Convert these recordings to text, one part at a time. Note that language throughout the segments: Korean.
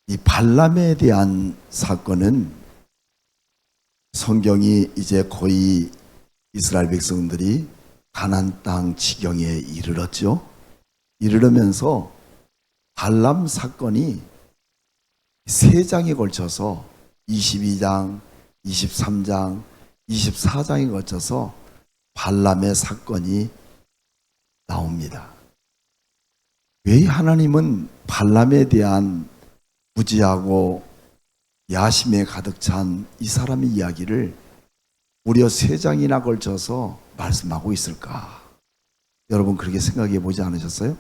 이 발람에 대한 사건은 성경이 이제 거의 이스라엘 백성들이 가나안 땅 지경에 이르렀죠. 이르르면서 발람 사건이 세 장에 걸쳐서 22장, 23장, 24장에 걸쳐서 발람의 사건이 나옵니다. 왜 하나님은 발람에 대한 무지하고 야심에 가득 찬 이 사람의 이야기를 무려 세 장이나 걸쳐서 말씀하고 있을까? 여러분 그렇게 생각해 보지 않으셨어요?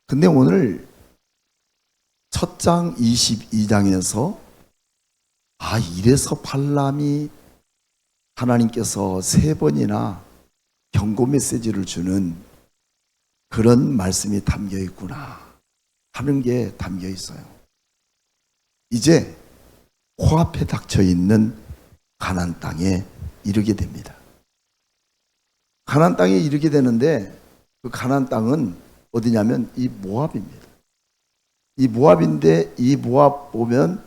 근데 오늘 첫 장 22장에서 이래서 발람이 하나님께서 세 번이나 경고 메시지를 주는 그런 말씀이 담겨 있구나 하는 게 담겨 있어요. 이제 코앞에 닥쳐 있는 가나안 땅에 이르게 됩니다. 가나안 땅에 이르게 되는데 그 가나안 땅은 어디냐면 이 모압입니다. 이 모압인데 이 모압 보면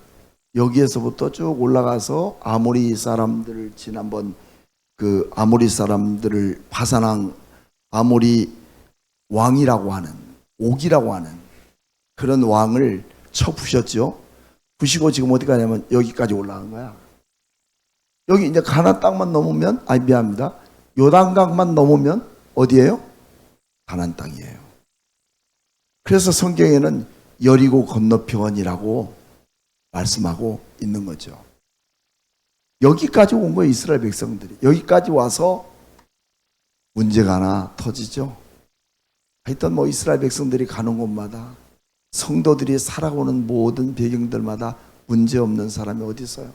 여기에서부터 쭉 올라가서 아모리 사람들을 지난번 그 아모리 사람들을 파산한 아모리 왕이라고 하는 옥이라고 하는 그런 왕을 쳐 부셨죠. 부시고 지금 어디 가냐면 여기까지 올라간 거야. 여기 이제 가나안 땅만 넘으면 미안합니다. 요단강만 넘으면 어디예요? 가나안 땅이에요. 그래서 성경에는 여리고 건너편이라고 말씀하고 있는 거죠. 여기까지 온 거예요. 이스라엘 백성들이. 여기까지 와서 문제가 하나 터지죠. 하여튼 이스라엘 백성들이 가는 곳마다 성도들이 살아오는 모든 배경들마다 문제없는 사람이 어디 있어요?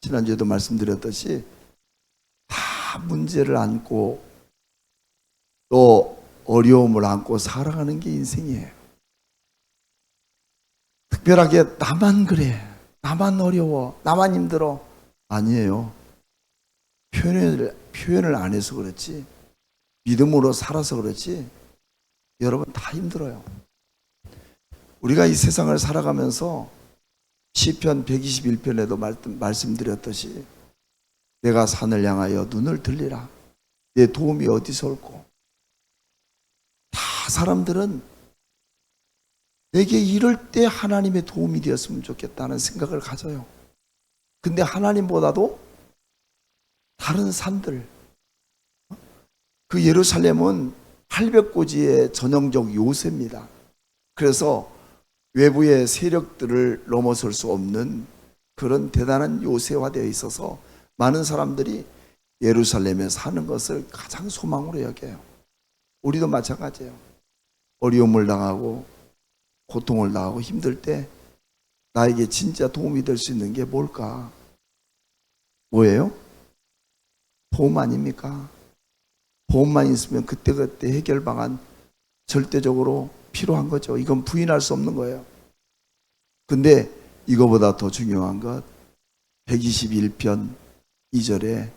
지난주에도 말씀드렸듯이 다 문제를 안고 또 어려움을 안고 살아가는 게 인생이에요. 특별하게 나만 그래, 나만 어려워, 나만 힘들어. 아니에요. 표현을 안 해서 그렇지, 믿음으로 살아서 그렇지, 여러분 다 힘들어요. 우리가 이 세상을 살아가면서 시편 121편에도 말씀드렸듯이 내가 산을 향하여 눈을 들리라. 내 도움이 어디서 올꼬? 다 사람들은 내게 이럴 때 하나님의 도움이 되었으면 좋겠다는 생각을 가져요. 근데 하나님보다도 다른 산들, 그 예루살렘은 800고지의 전형적 요새입니다. 그래서 외부의 세력들을 넘어설 수 없는 그런 대단한 요새화되어 있어서 많은 사람들이 예루살렘에 사는 것을 가장 소망으로 여겨요. 우리도 마찬가지예요. 어려움을 당하고 고통을 당하고 힘들 때 나에게 진짜 도움이 될 수 있는 게 뭘까? 뭐예요? 보험 아닙니까? 보험만 있으면 그때그때 해결 방안 절대적으로 필요한 거죠. 이건 부인할 수 없는 거예요. 근데 이거보다 더 중요한 것 121편 2절에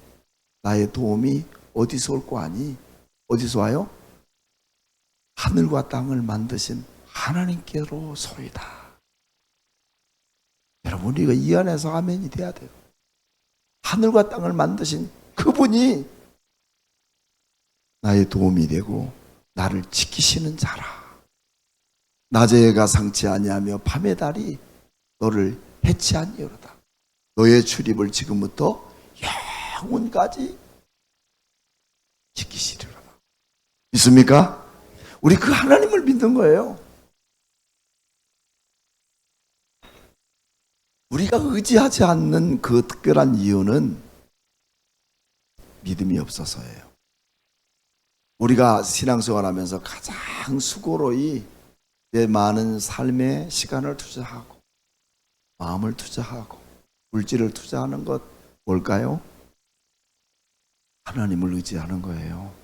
나의 도움이 어디서 올 거 아니? 어디서 와요? 하늘과 땅을 만드신 하나님께로 소이다. 여러분 우리가 이 안에서 아멘이 돼야 돼요. 하늘과 땅을 만드신 그분이 나의 도움이 되고 나를 지키시는 자라. 낮의 해가 상치 아니하며 밤의 달이 너를 해치 아니하로다. 너의 출입을 지금부터 영원까지 지키시리로다. 믿습니까? 우리 그 하나님을 믿는 거예요. 우리가 의지하지 않는 그 특별한 이유는 믿음이 없어서예요. 우리가 신앙생활 하면서 가장 수고로이 내 많은 삶의 시간을 투자하고 마음을 투자하고 물질을 투자하는 것 뭘까요? 하나님을 의지하는 거예요.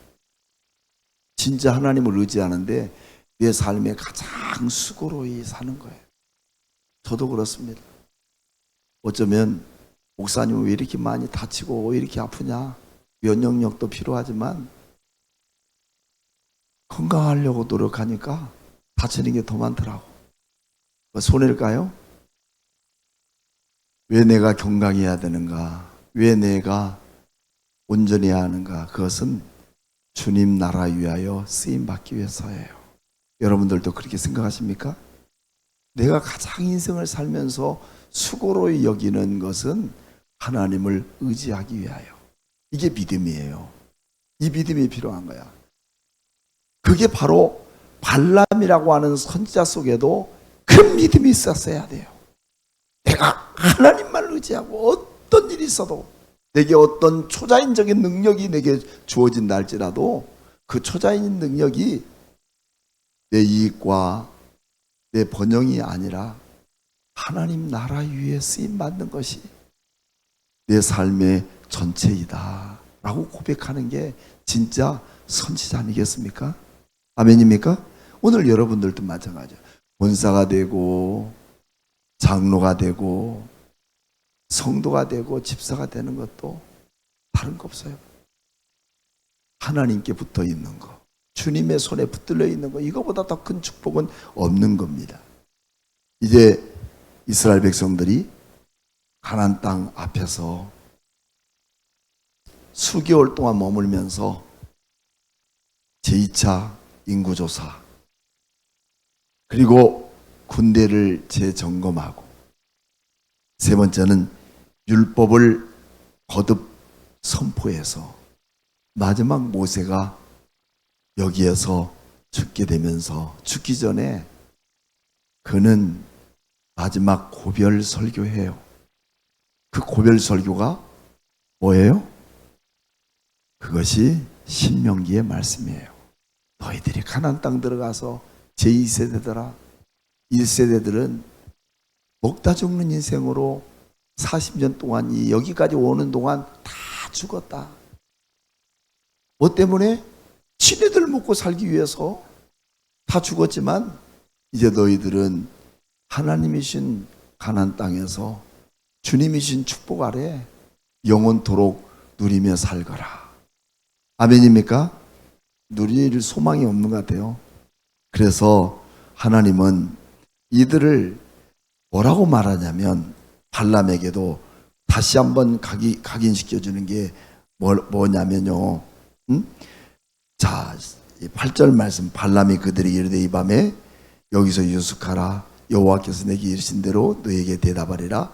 진짜 하나님을 의지하는데 내 삶에 가장 수고로이 사는 거예요. 저도 그렇습니다. 어쩌면 목사님 왜 이렇게 많이 다치고 왜 이렇게 아프냐? 면역력도 필요하지만 건강하려고 노력하니까 다치는 게 더 많더라고. 손해일까요? 왜 내가 경강해야 되는가? 왜 내가 온전해야 하는가? 그것은 주님 나라 위하여 쓰임받기 위해서예요. 여러분들도 그렇게 생각하십니까? 내가 가장 인생을 살면서 수고로 여기는 것은 하나님을 의지하기 위하여. 이게 믿음이에요. 이 믿음이 필요한 거야. 그게 바로 발람이라고 하는 선지자 속에도 그 믿음이 있었어야 돼요. 내가 하나님만 의지하고 어떤 일이 있어도, 내게 어떤 초자연적인 능력이 내게 주어진다 할지라도 그 초자연인 능력이 내 이익과 내 번영이 아니라 하나님 나라 위에 쓰임받는 것이 내 삶의 전체이다 라고 고백하는 게 진짜 선지자 아니겠습니까? 아멘입니까? 오늘 여러분들도 마찬가지예요. 권사가 되고 장로가 되고 성도가 되고 집사가 되는 것도 다른 거 없어요. 하나님께 붙어 있는 거, 주님의 손에 붙들려 있는 거, 이거보다 더 큰 축복은 없는 겁니다. 이제 이스라엘 백성들이 가나안 땅 앞에서 수개월 동안 머물면서 제2차 인구조사, 그리고 군대를 재점검하고, 세 번째는 율법을 거듭 선포해서 마지막 모세가 여기에서 죽게 되면서 죽기 전에 그는 마지막 고별 설교해요. 그 고별 설교가 뭐예요? 그것이 신명기의 말씀이에요. 너희들이 가나안 땅 들어가서 제2세대더라. 1세대들은 먹다 죽는 인생으로 40년 동안 여기까지 오는 동안 다 죽었다. 뭐 때문에? 지네들 먹고 살기 위해서 다 죽었지만 이제 너희들은 하나님이신 가나안 땅에서 주님이신 축복 아래 영원토록 누리며 살거라. 아멘입니까? 누릴 소망이 없는 것 같아요. 그래서 하나님은 이들을 뭐라고 말하냐면, 발람에게도 다시 한번 각인시켜주는 게 뭐냐면요. 자, 8절 말씀. 발람이 그들에게 이르되 이 밤에 여기서 유숙하라. 여호와께서 내게 이르신 대로 너에게 대답하리라.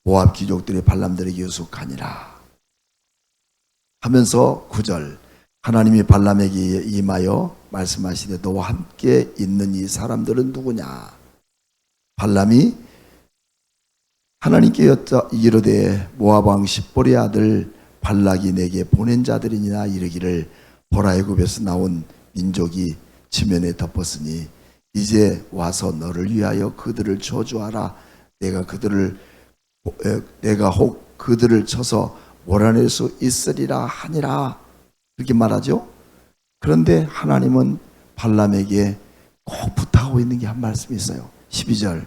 모압 귀족들이 발람들에게 유숙하니라 하면서 9절. 하나님이 발람에게 임하여 말씀하시되 너와 함께 있는 이 사람들은 누구냐? 발람이 하나님께 이르되 모압 왕 십볼의 아들 발락이 내게 보낸 자들이니라. 이르기를 보라, 애굽에서 나온 민족이 지면에 덮었으니 이제 와서 너를 위하여 그들을 저주하라. 내가 혹 그들을 쳐서 몰아낼 수 있으리라 하니라. 이렇게 말하죠. 그런데 하나님은 발람에게 꼭 부탁하고 있는 게 한 말씀이 있어요. 12절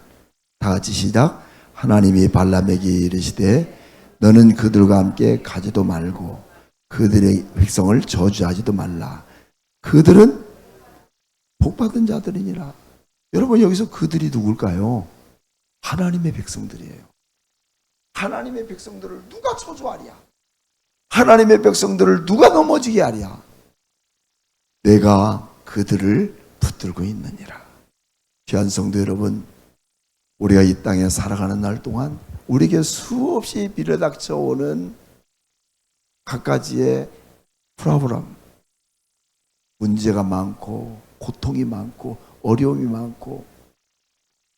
다 같이 시작. 하나님이 발람에게 이르시되 너는 그들과 함께 가지도 말고 그들의 백성을 저주하지도 말라. 그들은 복받은 자들이니라. 여러분, 여기서 그들이 누굴까요? 하나님의 백성들이에요. 하나님의 백성들을 누가 저주하랴? 하나님의 백성들을 누가 넘어지게 하랴? 내가 그들을 붙들고 있느니라. 귀한 성도 여러분, 우리가 이 땅에 살아가는 날 동안 우리에게 수없이 밀어닥쳐오는 갖가지의 프로블럼, 문제가 많고 고통이 많고 어려움이 많고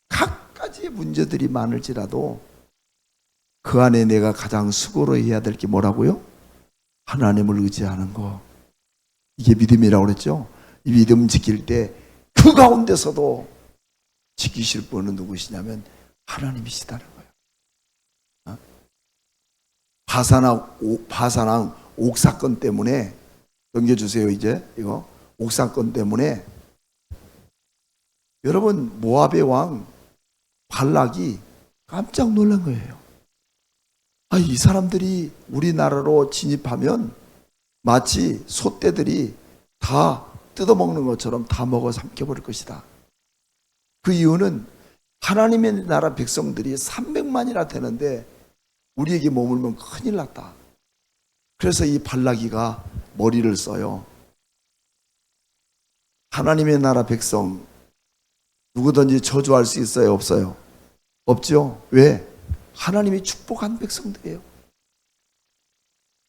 갖가지의 문제들이 많을지라도 그 안에 내가 가장 수고로 해야 될 게 뭐라고요? 하나님을 의지하는 거. 이게 믿음이라고 그랬죠. 이 믿음 지킬 때 그 가운데서도 지키실 분은 누구시냐면 하나님이시다는 거예요. 바산왕 옥사건 때문에, 넘겨주세요. 이제 이거 옥사건 때문에 여러분, 모압의 왕 발락이 깜짝 놀란 거예요. 이 사람들이 우리나라로 진입하면 마치 소떼들이 다 뜯어먹는 것처럼 다 먹어 삼켜버릴 것이다. 그 이유는 하나님의 나라 백성들이 300만이나 되는데 우리에게 머물면 큰일 났다. 그래서 이 발락이가 머리를 써요. 하나님의 나라 백성 누구든지 저주할 수 있어요? 없어요? 없죠? 왜? 하나님이 축복한 백성들이에요.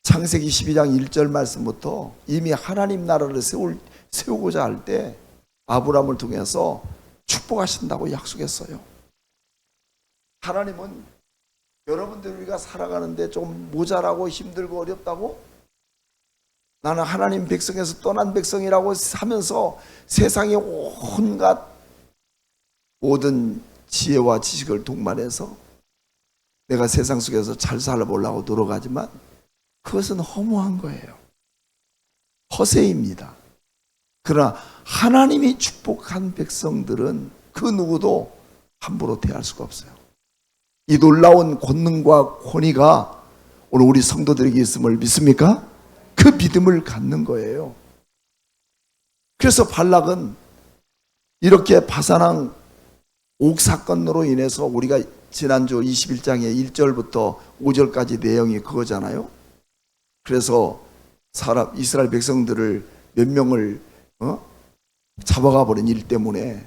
창세기 12장 1절 말씀부터 이미 하나님 나라를 세우고자 할 때 아브라함을 통해서 축복하신다고 약속했어요. 하나님은 여러분들 우리가 살아가는데 좀 모자라고 힘들고 어렵다고? 나는 하나님 백성에서 떠난 백성이라고 하면서 세상의 온갖 모든 지혜와 지식을 동반해서 내가 세상 속에서 잘 살아보려고 노력하지만 그것은 허무한 거예요. 허세입니다. 그러나 하나님이 축복한 백성들은 그 누구도 함부로 대할 수가 없어요. 이 놀라운 권능과 권위가 오늘 우리 성도들에게 있음을 믿습니까? 그 믿음을 갖는 거예요. 그래서 발락은 이렇게 바산왕 옥 사건으로 인해서 우리가 지난주 21장의 1절부터 5절까지 내용이 그거잖아요. 그래서 이스라엘 백성들을 몇 명을 잡아가 버린 일 때문에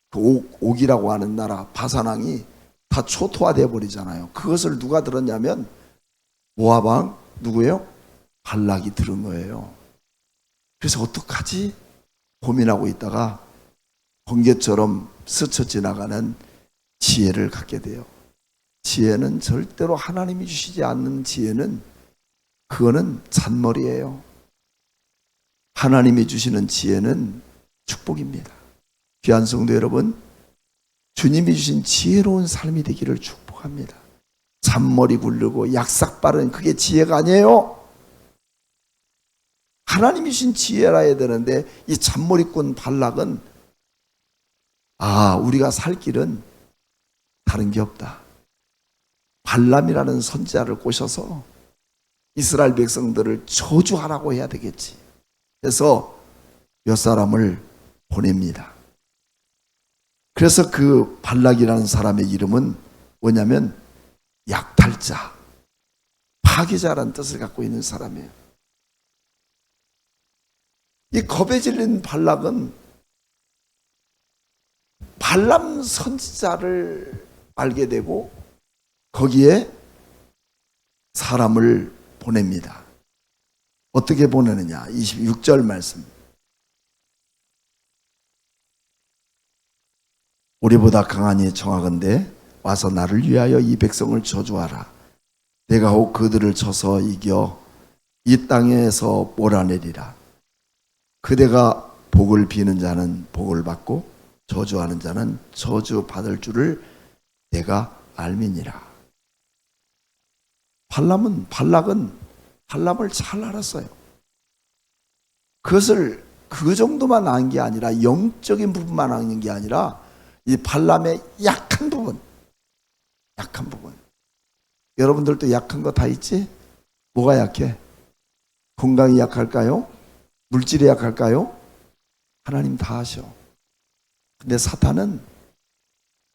그 옥이라고 하는 나라 바산왕이 다 초토화되어 버리잖아요. 그것을 누가 들었냐면 모압 왕 누구예요? 발락이 들은 거예요. 그래서 어떡하지? 고민하고 있다가 번개처럼 스쳐 지나가는 지혜를 갖게 돼요. 지혜는 절대로 하나님이 주시지 않는 지혜는 그거는 잔머리예요. 하나님이 주시는 지혜는 축복입니다. 귀한 성도 여러분, 주님이 주신 지혜로운 삶이 되기를 축복합니다. 잔머리 굴르고 약삭 빠른 그게 지혜가 아니에요. 하나님이 주신 지혜라 해야 되는데 이 잔머리꾼 발락은 우리가 살 길은 다른 게 없다. 발람이라는 선지자를 꼬셔서 이스라엘 백성들을 저주하라고 해야 되겠지. 그래서 몇 사람을 보냅니다. 그래서 그 발락이라는 사람의 이름은 뭐냐면 약탈자, 파괴자라는 뜻을 갖고 있는 사람이에요. 이 겁에 질린 발락은 발람 선지자를 알게 되고 거기에 사람을 보냅니다. 어떻게 보내느냐? 26절 말씀. 우리보다 강하니 청하건대 와서 나를 위하여 이 백성을 저주하라. 내가 혹 그들을 쳐서 이겨 이 땅에서 몰아내리라. 그대가 복을 비는 자는 복을 받고 저주하는 자는 저주 받을 줄을 내가 알미니라. 발락은 발람을 잘 알았어요. 그것을 그 정도만 안 게 아니라 영적인 부분만 아는 게 아니라 이 발람의 약한 부분. 여러분들도 약한 거 다 있지? 뭐가 약해? 건강이 약할까요? 물질이 약할까요? 하나님 다 아셔. 근데 사탄은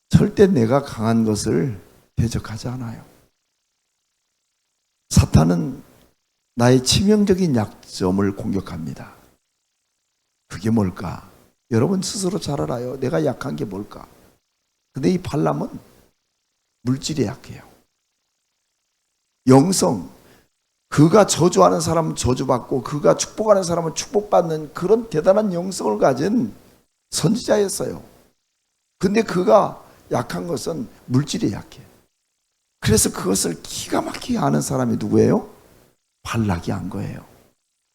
절대 내가 강한 것을 대적하지 않아요. 사탄은 나의 치명적인 약점을 공격합니다. 그게 뭘까? 여러분 스스로 잘 알아요. 내가 약한 게 뭘까? 근데 이 발람은 물질이 약해요. 영성, 그가 저주하는 사람은 저주받고 그가 축복하는 사람은 축복받는 그런 대단한 영성을 가진 선지자였어요. 근데 그가 약한 것은 물질이 약해. 그래서 그것을 기가 막히게 아는 사람이 누구예요? 발락이 한 거예요.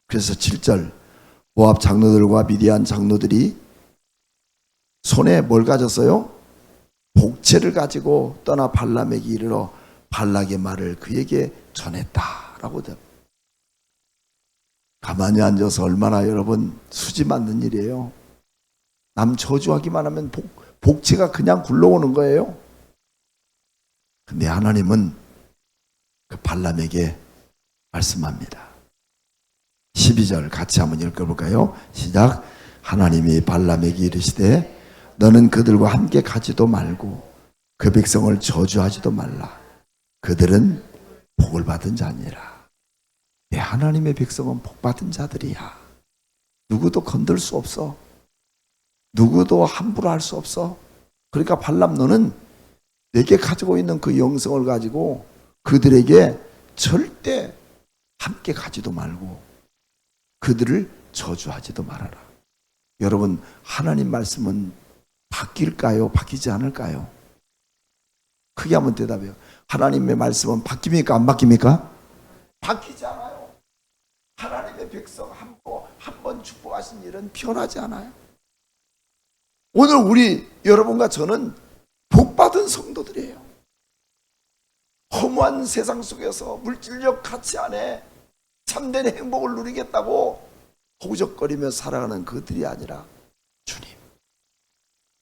그래서 7절 모압 장로들과 미디안 장로들이 손에 뭘 가졌어요? 복채를 가지고 떠나 발람에게 이르러 발락의 말을 그에게 전했다라고 돼. 가만히 앉아서 얼마나 여러분 수지 맞는 일이에요. 남 저주하기만 하면 복채가 그냥 굴러오는 거예요. 근데 하나님은 그 발람에게 말씀합니다. 12절 같이 한번 읽어볼까요? 시작. 하나님이 발람에게 이르시되 너는 그들과 함께 가지도 말고 그 백성을 저주하지도 말라. 그들은 복을 받은 자니라. 내 하나님의 백성은 복 받은 자들이야. 누구도 건들 수 없어. 누구도 함부로 할 수 없어. 그러니까 발람, 너는 내게 가지고 있는 그 영성을 가지고 그들에게 절대 함께 가지도 말고 그들을 저주하지도 말아라. 여러분, 하나님 말씀은 바뀔까요? 바뀌지 않을까요? 크게 한번 대답해요. 하나님의 말씀은 바뀝니까? 안 바뀝니까? 바뀌지 않아요. 하나님의 백성 한 번 축복하신 일은 변하지 않아요. 오늘 우리 여러분과 저는 복받은 성도들이에요. 허무한 세상 속에서 물질적 가치 안에 참된 행복을 누리겠다고 허우적거리며 살아가는 그들이 아니라 주님,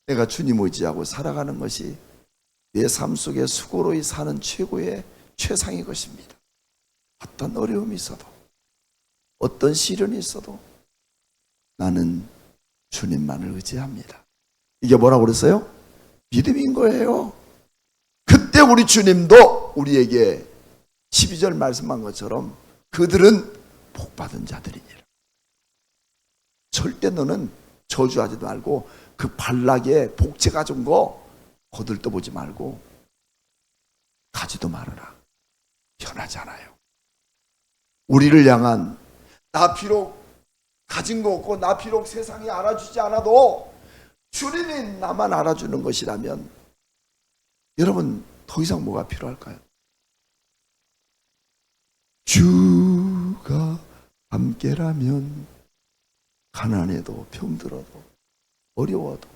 내가 주님 의지하고 살아가는 것이 내 삶 속에 수고로이 사는 최고의 최상의 것입니다. 어떤 어려움이 있어도 어떤 시련이 있어도 나는 주님만을 의지합니다. 이게 뭐라고 그랬어요? 믿음인 거예요. 그때 우리 주님도 우리에게 12절 말씀한 것처럼 그들은 복받은 자들이니라. 절대 너는 저주하지도 말고 그 발락에 복채 가진 거 거들떠보지 말고 가지도 말아라. 변하잖아요. 우리를 향한, 나 비록 가진 거 없고 나 비록 세상이 알아주지 않아도 주님이 나만 알아주는 것이라면 여러분 더 이상 뭐가 필요할까요? 주가 함께라면 가난해도 병들어도 어려워도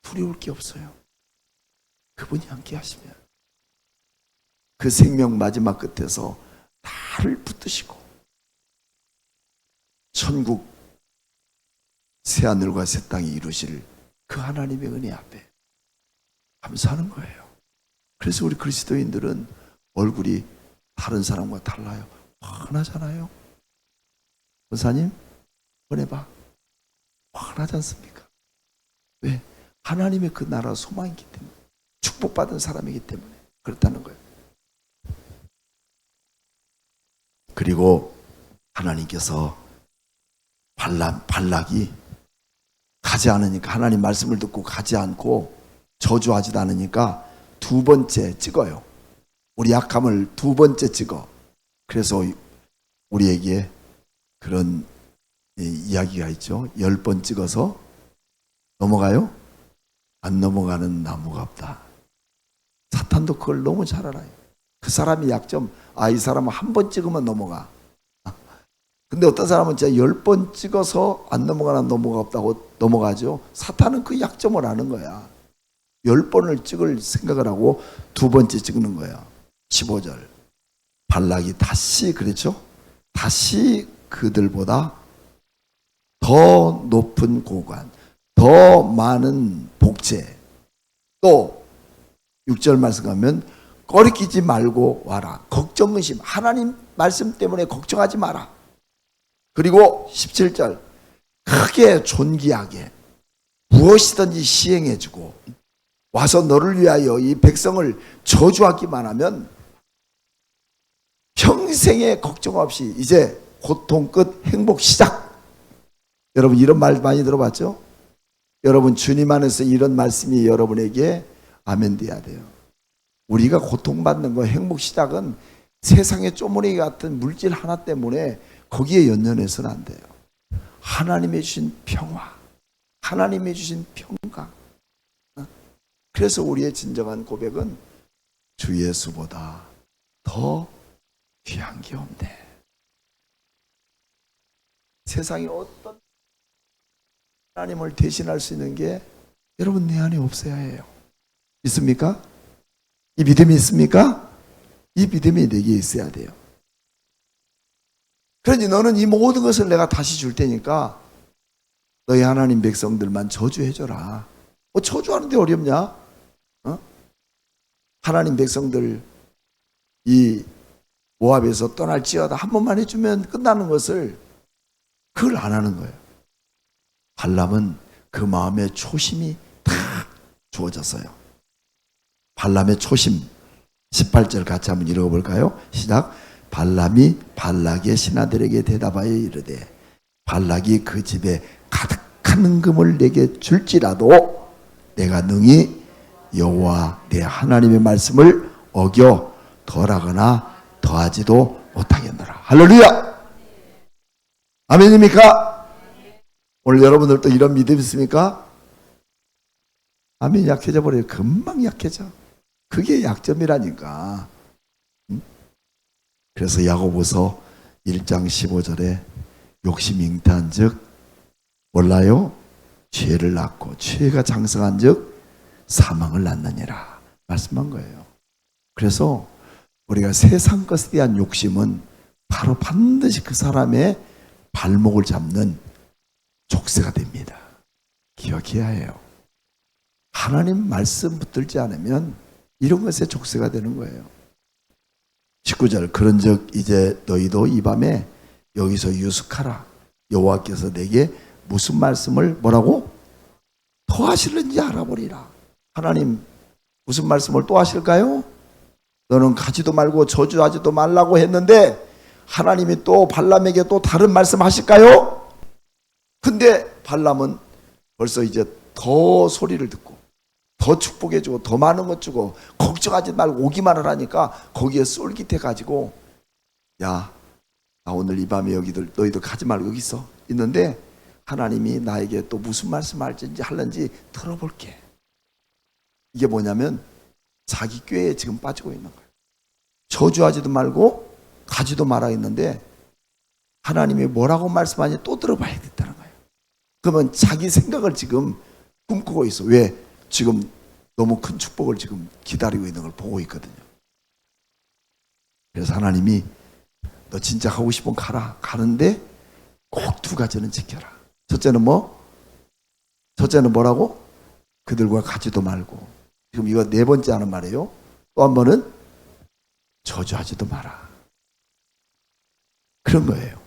두려울 게 없어요. 그분이 함께 하시면 그 생명 마지막 끝에서 나를 붙드시고 천국 새하늘과 새 땅이 이루실 그 하나님의 은혜 앞에 감사하는 거예요. 그래서 우리 그리스도인들은 얼굴이 다른 사람과 달라요. 환하잖아요. 권사님, 보내봐. 환하지 않습니까? 왜? 하나님의 그 나라 소망이기 때문에, 축복받은 사람이기 때문에 그렇다는 거예요. 그리고 하나님께서 발락이 가지 않으니까, 하나님 말씀을 듣고 가지 않고 저주하지도 않으니까 두 번째 찍어요. 우리 약함을 두 번째 찍어. 그래서 우리에게 그런 이야기가 있죠. 10번 찍어서 넘어가요? 안 넘어가는 나무가 없다. 사탄도 그걸 너무 잘 알아요. 그 사람이 약점, 이 사람은 한 번 찍으면 넘어가. 근데 어떤 사람은 진짜 10번 찍어서 안 넘어가는 나무가 없다고 넘어가죠. 사탄은 그 약점을 아는 거야. 10번을 찍을 생각을 하고 두 번째 찍는 거예요. 15절. 발락이 다시, 그랬죠? 다시 그들보다 더 높은 고관, 더 많은 복제, 또 6절 말씀 가면 꺼리끼지 말고 와라. 걱정 의심, 하나님 말씀 때문에 걱정하지 마라. 그리고 17절, 크게 존귀하게 무엇이든지 시행해주고 와서 너를 위하여 이 백성을 저주하기만 하면 평생의 걱정 없이 이제 고통 끝, 행복 시작. 여러분 이런 말 많이 들어봤죠? 여러분 주님 안에서 이런 말씀이 여러분에게 아멘 돼야 돼요. 우리가 고통받는 거, 행복 시작은 세상의 쪼무레기 같은 물질 하나 때문에 거기에 연연해서는 안 돼요. 하나님이 주신 평화, 하나님이 주신 평강. 그래서 우리의 진정한 고백은 주 예수보다 더 귀한 게 없네. 세상에 어떤 하나님을 대신할 수 있는 게 여러분 내 안에 없어야 해요. 있습니까? 이 믿음이 있습니까? 이 믿음이 내게 있어야 돼요. 그러니 너는 이 모든 것을 내가 다시 줄 테니까 너희 하나님 백성들만 저주해줘라. 뭐 저주하는데 어렵냐? 하나님 백성들 이 모압에서 떠날지어다 한 번만 해주면 끝나는 것을 그걸 안 하는 거예요. 발람은 그 마음의 초심이 다 주어졌어요. 발람의 초심 18절 같이 한번 읽어볼까요? 시작. 발람이 발락의 신하들에게 대답하여 이르되 발락이 그 집에 가득한 은금을 내게 줄지라도 내가 능히 여호와 내 하나님의 말씀을 어겨 덜하거나 더하지도 못하겠노라. 할렐루야. 아멘입니까? 오늘 여러분들도 이런 믿음 있습니까? 아멘. 약해져 버려요. 금방 약해져. 그게 약점이라니까. 그래서 야고보서 1장 15절에 욕심 잉태한 즉 몰라요? 죄를 낳고 죄가 장성한 즉 사망을 낳느니라 말씀한 거예요. 그래서 우리가 세상 것에 대한 욕심은 바로 반드시 그 사람의 발목을 잡는 족쇄가 됩니다. 기억해야 해요. 하나님 말씀 붙들지 않으면 이런 것에 족쇄가 되는 거예요. 19절 그런즉 이제 너희도 이 밤에 여기서 유숙하라. 여호와께서 내게 무슨 말씀을 뭐라고? 더 하실는지 알아보리라. 하나님 무슨 말씀을 또 하실까요? 너는 가지도 말고 저주하지도 말라고 했는데 하나님이 또 발람에게 또 다른 말씀 하실까요? 근데 발람은 벌써 이제 더 소리를 듣고 더 축복해주고 더 많은 것 주고 걱정하지 말고 오기만 하라니까 거기에 쏠깃해가지고 야, 나 오늘 이 밤에 여기들 너희들 가지 말고 여기 있어 있는데 하나님이 나에게 또 무슨 말씀 할는지 들어볼게. 이게 뭐냐면 자기 꾀에 지금 빠지고 있는 거예요. 저주하지도 말고 가지도 말아 있는데 하나님이 뭐라고 말씀하는지 또 들어봐야겠다는 거예요. 그러면 자기 생각을 지금 꿈꾸고 있어. 왜? 지금 너무 큰 축복을 지금 기다리고 있는 걸 보고 있거든요. 그래서 하나님이 너 진짜 가고 싶으면 가라. 가는데 꼭 두 가지는 지켜라. 첫째는 뭐? 첫째는 뭐라고? 그들과 가지도 말고. 지금 이거 네 번째 하는 말이에요. 또 한 번은 저주하지도 마라. 그런 거예요.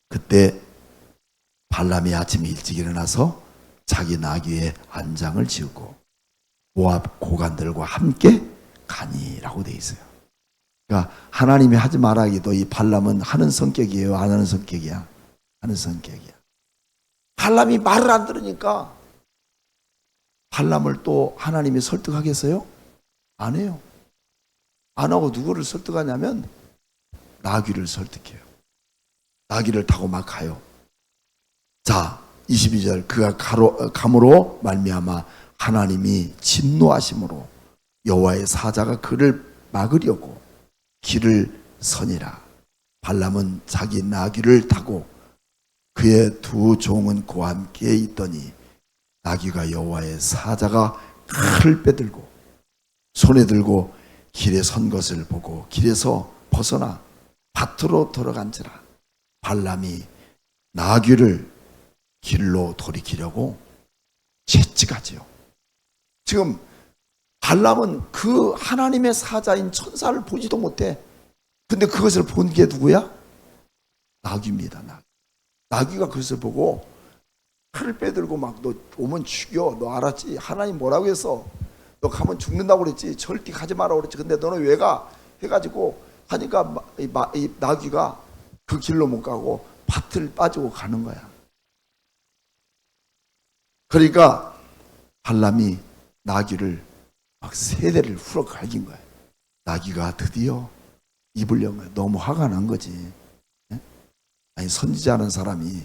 그때 발람이 아침에 일찍 일어나서 자기 나귀의 안장을 지우고 모압 고관들과 함께 가니라고 돼 있어요. 그러니까 하나님이 하지 말아기도 이 발람은 하는 성격이에요? 안 하는 성격이야? 하는 성격이야. 발람이 말을 안 들으니까 발람을 또 하나님이 설득하겠어요? 안 해요. 안 하고 누구를 설득하냐면 나귀를 설득해요. 나귀를 타고 막 가요. 자, 22절 그가 감으로 말미암아 하나님이 진노하심으로 여호와의 사자가 그를 막으려고 길을 서니라. 발람은 자기 나귀를 타고 그의 두 종은 그와 함께 있더니 나귀가 여호와의 사자가 칼을 빼들고 손에 들고 길에 선 것을 보고 길에서 벗어나 밭으로 들어간지라. 발람이 나귀를 길로 돌이키려고 채찍하지요. 지금 발람은 그 하나님의 사자인 천사를 보지도 못해. 근데 그것을 본 게 누구야? 나귀입니다. 나귀가 그것을 보고 칼을 빼들고 막 너 오면 죽여. 너 알았지? 하나님 뭐라고 했어? 너 가면 죽는다고 그랬지? 절대 가지 마라고 그랬지. 근데 너는 왜 가? 해가지고 하니까 이 나귀가 그 길로 못 가고 밭을 빠지고 가는 거야. 그러니까 발람이 나귀를 막 세 대를 후러 갈긴 거야. 나귀가 드디어 입을 연 거야. 너무 화가 난 거지. 아니 선지자라는 사람이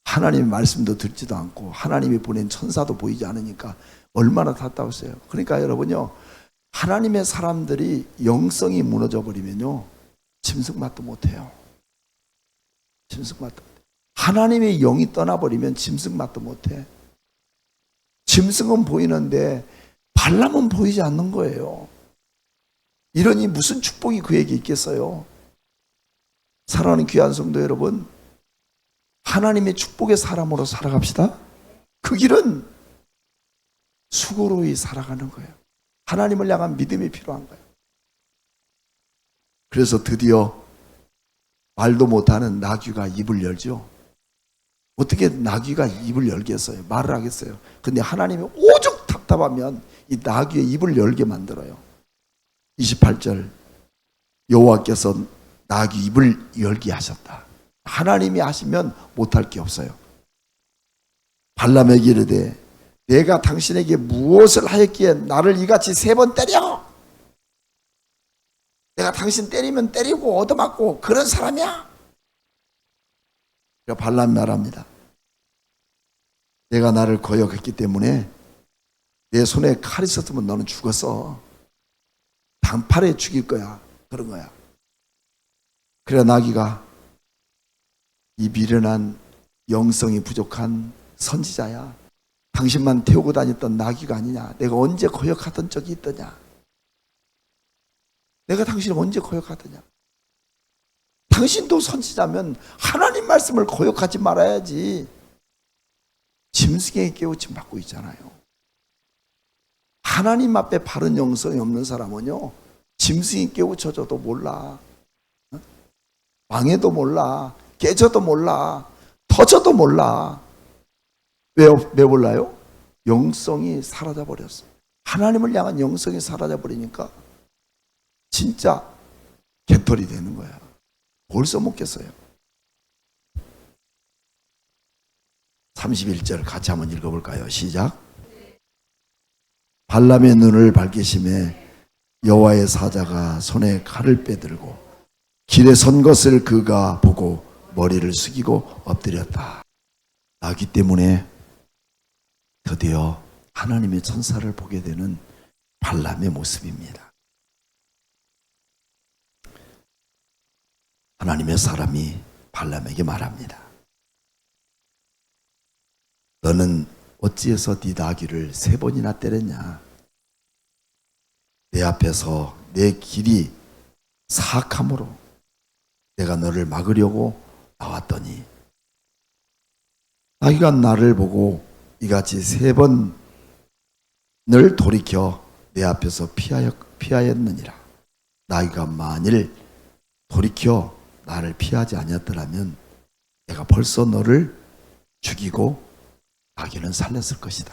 하나님의 말씀도 듣지도 않고 하나님이 보낸 천사도 보이지 않으니까 얼마나 답답했어요. 그러니까 여러분요, 하나님의 사람들이 영성이 무너져 버리면요 짐승맛도 못해요. 짐승맛도 못해. 하나님의 영이 떠나버리면 짐승맛도 못해. 짐승은 보이는데 발람은 보이지 않는 거예요. 이러니 무슨 축복이 그에게 있겠어요? 사랑하는 귀한 성도 여러분, 하나님의 축복의 사람으로 살아갑시다. 그 길은 수고로이 살아가는 거예요. 하나님을 향한 믿음이 필요한 거예요. 그래서 드디어 말도 못하는 나귀가 입을 열죠. 어떻게 나귀가 입을 열겠어요? 말을 하겠어요? 근데 하나님이 오죽 답답하면 이 나귀의 입을 열게 만들어요. 28절, 여호와께서 나귀 입을 열게 하셨다. 하나님이 하시면 못할 게 없어요. 발람에게 이르되 내가 당신에게 무엇을 하였기에 나를 이같이 3번 때려? 내가 당신 때리면 때리고 얻어맞고 그런 사람이야? 발람이 말합니다. 내가 나를 거역했기 때문에 내 손에 칼이 있었으면 너는 죽었어. 단팔에 죽일 거야. 그런 거야. 그래 나귀가 이 미련한 영성이 부족한 선지자야. 당신만 태우고 다녔던 나귀가 아니냐. 내가 언제 거역하던 적이 있더냐. 내가 당신을 언제 거역하더냐. 당신도 선지자면 하나님 말씀을 거역하지 말아야지. 짐승에게 깨우침 받고 있잖아요. 하나님 앞에 바른 영성이 없는 사람은요, 짐승이 깨우쳐져도 몰라. 망해도 몰라. 깨져도 몰라. 터져도 몰라. 왜 몰라요? 영성이 사라져 버렸어. 하나님을 향한 영성이 사라져 버리니까 진짜 개털이 되는 거야. 뭘 써먹겠어요? 31절 같이 한번 읽어볼까요? 시작. 발람의 눈을 밝히심에 여호와의 사자가 손에 칼을 빼들고 길에 선 것을 그가 보고 머리를 숙이고 엎드렸다. 나귀 때문에 드디어 하나님의 천사를 보게 되는 발람의 모습입니다. 하나님의 사람이 발람에게 말합니다. 너는 어찌해서 네 나귀를 3번이나 때렸냐? 내 앞에서 내 길이 사악함으로 내가 너를 막으려고 나왔더니 나귀가 나를 보고 이같이 3번을 돌이켜 내 앞에서 피하였느니라. 나귀가 만일 돌이켜 나를 피하지 아니었더라면 내가 벌써 너를 죽이고 나귀는 살렸을 것이다.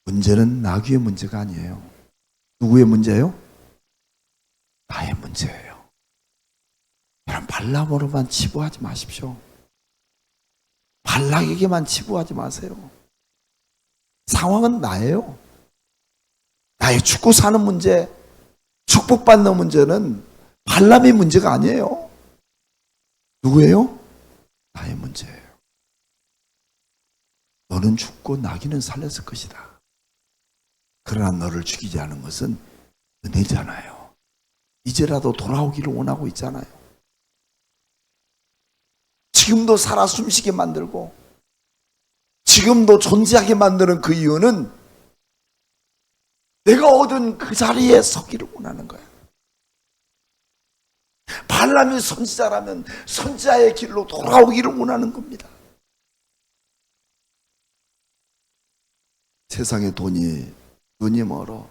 문제는 나귀의 문제가 아니에요. 누구의 문제예요? 나의 문제예요. 여러분, 발람으로만 치부하지 마십시오. 발락에게만 치부하지 마세요. 상황은 나예요. 나의 죽고 사는 문제, 축복받는 문제는 발람의 문제가 아니에요. 누구예요? 나의 문제예요. 너는 죽고 나귀는 살렸을 것이다. 그러나 너를 죽이지 않은 것은 은혜잖아요. 이제라도 돌아오기를 원하고 있잖아요. 지금도 살아 숨쉬게 만들고 지금도 존재하게 만드는 그 이유는 내가 얻은 그 자리에 서기를 원하는 거야. 발람이 선지자라면 선지자의 길로 돌아오기를 원하는 겁니다. 세상의 눈이 멀어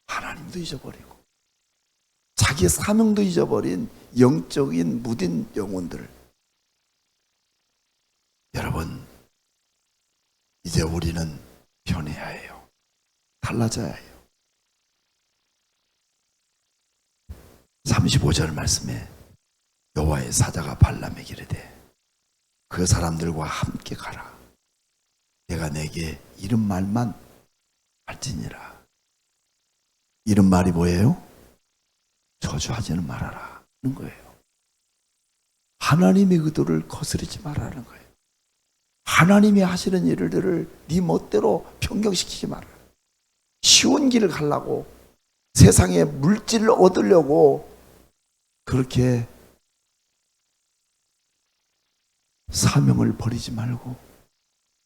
하나님도 잊어버리고 자기의 사명도 잊어버린 영적인 무딘 영혼들. 여러분, 이제 우리는 변해야 해요. 달라져야 해요. 35절 말씀에 여호와의 사자가 발람에게 이르되 그 사람들과 함께 가라. 내가 내게 이런 말만 할지니라. 이런 말이 뭐예요? 저주하지는 말아라 하는 거예요. 하나님의 의도를 거스르지 말라는 거예요. 하나님이 하시는 일들을 네 멋대로 변경시키지 마라. 쉬운 길을 가려고 세상에 물질을 얻으려고 그렇게 사명을 버리지 말고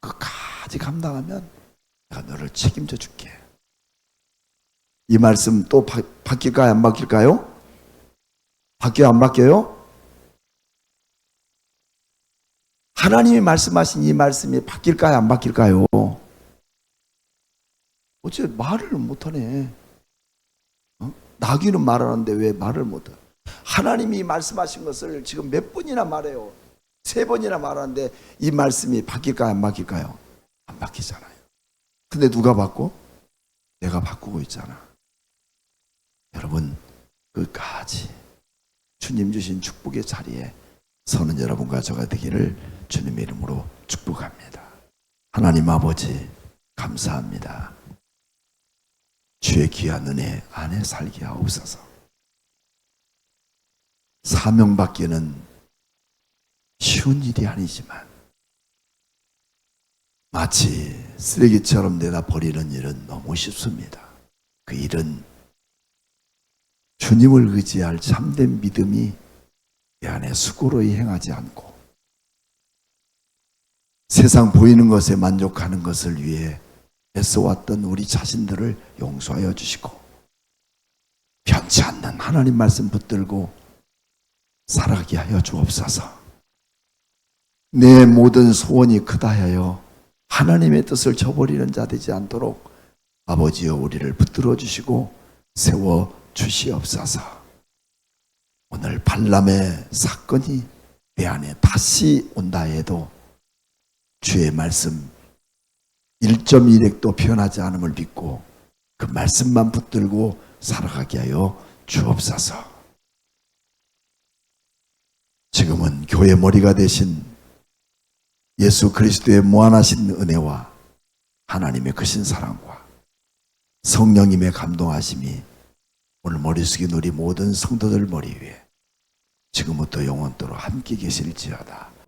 끝까지 감당하면 내가 너를 책임져 줄게. 이 말씀 또 바뀔까요? 안 바뀔까요? 바뀌어요? 안 바뀌어요? 하나님이 말씀하신 이 말씀이 바뀔까요? 안 바뀔까요? 어째 말을 못하네. 나귀는 말하는데 왜 말을 못해? 하나님이 말씀하신 것을 지금 몇 번이나 말해요. 3번이나 말하는데 이 말씀이 바뀔까요? 안 바뀔까요? 안 바뀌잖아요. 근데 누가 바꿔? 내가 바꾸고 있잖아. 여러분, 끝까지 주님 주신 축복의 자리에 서는 여러분과 저가 되기를 주님의 이름으로 축복합니다. 하나님 아버지 감사합니다. 주의 귀한 은혜 안에 살게 하옵소서. 사명받기는 쉬운 일이 아니지만 마치 쓰레기처럼 내다 버리는 일은 너무 쉽습니다. 그 일은 주님을 의지할 참된 믿음이 내 안에 수고로이 행하지 않고 세상 보이는 것에 만족하는 것을 위해 애써왔던 우리 자신들을 용서하여 주시고 변치 않는 하나님 말씀 붙들고 살아가게 하여 주옵소서. 내 모든 소원이 크다 하여 하나님의 뜻을 저버리는 자 되지 않도록 아버지여 우리를 붙들어 주시고 세워 주시옵소서. 오늘 발람의 사건이 내 안에 다시 온다 해도 주의 말씀 1.1핵도 변하지 않음을 믿고 그 말씀만 붙들고 살아가게 하여 주옵소서. 지금은 교회 머리가 되신 예수 그리스도의 무한하신 은혜와 하나님의 크신 사랑과 성령님의 감동하심이 오늘 머리 숙인 우리 모든 성도들 머리 위에 지금부터 영원토록 함께 계실지어다.